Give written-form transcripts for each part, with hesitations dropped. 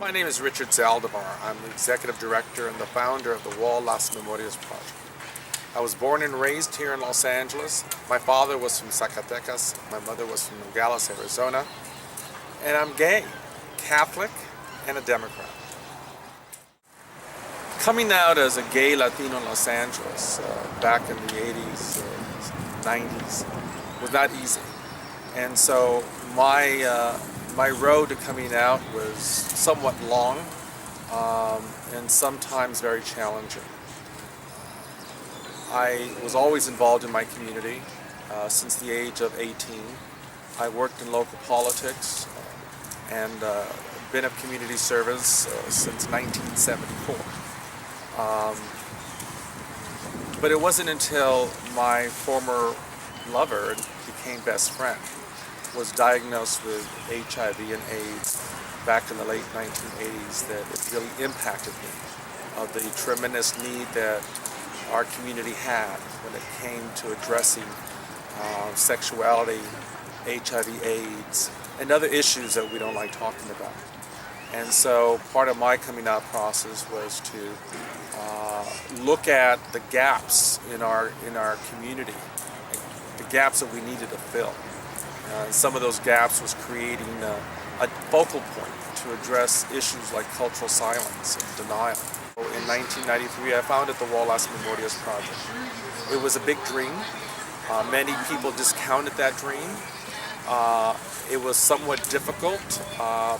My name is Richard Zaldivar. I'm the Executive Director and the founder of the Wall Las Memorias Project. I was born and raised here in Los Angeles. My father was from Zacatecas. My mother was from Nogales, Arizona. And I'm gay, Catholic, and a Democrat. Coming out as a gay Latino in Los Angeles back in the 80s, 90s was not easy. And so my road to coming out was somewhat long and sometimes very challenging. I was always involved in my community since the age of 18. I worked in local politics and been of community service since 1974. But it wasn't until my former lover and became best friend was diagnosed with HIV and AIDS back in the late 1980s that it really impacted me of the tremendous need that our community had when it came to addressing sexuality, HIV, AIDS, and other issues that we don't like talking about. And so part of my coming out process was to look at the gaps in our community, the gaps that we needed to fill. Some of those gaps was creating a focal point to address issues like cultural silence and denial. In 1993, I founded the Wall Las Memorias Project. It was a big dream. Many people discounted that dream. It was somewhat difficult,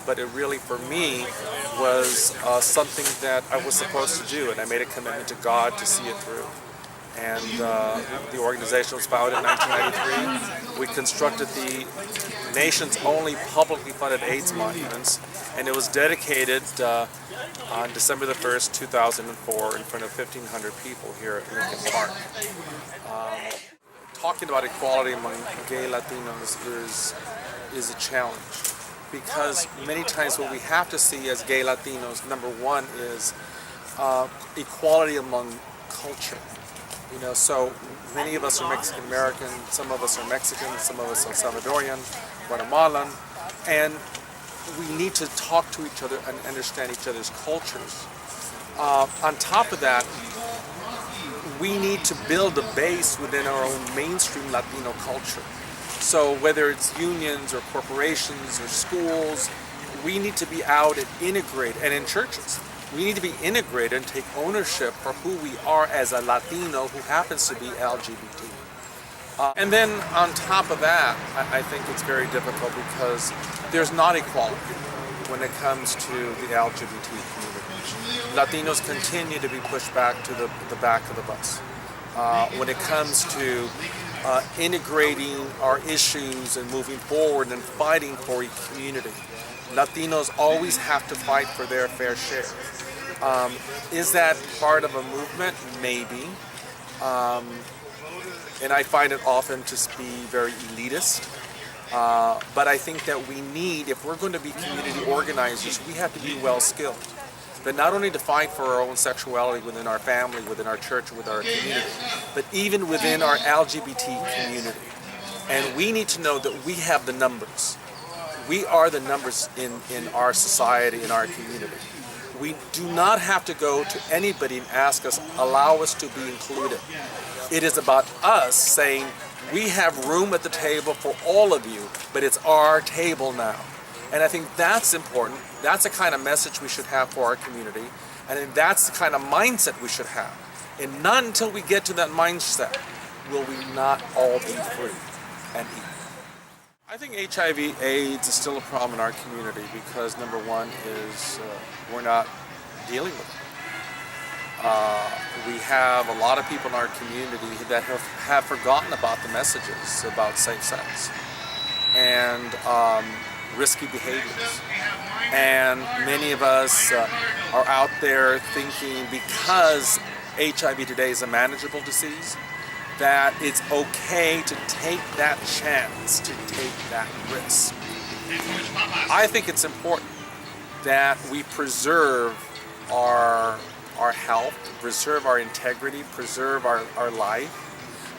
but it really, for me, was something that I was supposed to do, and I made a commitment to God to see it through. And the organization was founded in 1993. We constructed the nation's only publicly funded AIDS monuments, and it was dedicated on December the 1st, 2004, in front of 1,500 people here at Lincoln Park. Talking about equality among gay Latinos is a challenge, because many times what we have to see as gay Latinos, number one, is equality among culture. You know, so many of us are Mexican American, some of us are Mexican, some of us are Salvadorian, Guatemalan, and we need to talk to each other and understand each other's cultures. On top of that, we need to build a base within our own mainstream Latino culture. So whether it's unions or corporations or schools, we need to be out and integrate, and in churches. We need to be integrated and take ownership for who we are as a Latino who happens to be LGBT. And then on top of that, I think it's very difficult because there's not equality when it comes to the LGBT community. Latinos continue to be pushed back to the back of the bus. When it comes to integrating our issues and moving forward and fighting for a community, Latinos always have to fight for their fair share. Is that part of a movement? Maybe. And I find it often to be very elitist. But I think that we need, if we're going to be community organizers, we have to be well skilled. But not only to fight for our own sexuality within our family, within our church, with our community, but even within our LGBT community. And we need to know that we have the numbers. We are the numbers in our society, in our community. We do not have to go to anybody and ask us, allow us to be included. It is about us saying, we have room at the table for all of you, but it's our table now. And I think that's important. That's the kind of message we should have for our community. And then that's the kind of mindset we should have. And not until we get to that mindset will we not all be free and eat. I think HIV AIDS is still a problem in our community because number one is we're not dealing with it. We have a lot of people in our community that have forgotten about the messages about safe sex and risky behaviors. And many of us are out there thinking because HIV today is a manageable disease, that it's okay to take that chance, to take that risk. I think it's important that we preserve our health, preserve our integrity, preserve our life,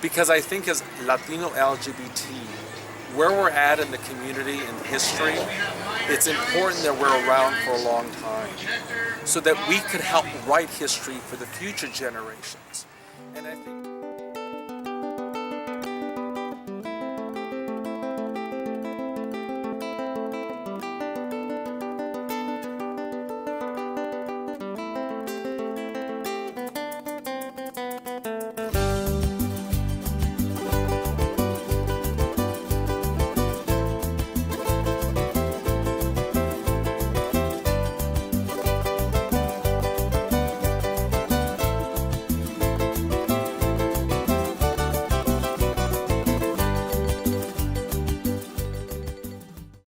because I think as Latino LGBT, where we're at in the community and history, it's important that we're around for a long time so that we could help write history for the future generations. And I think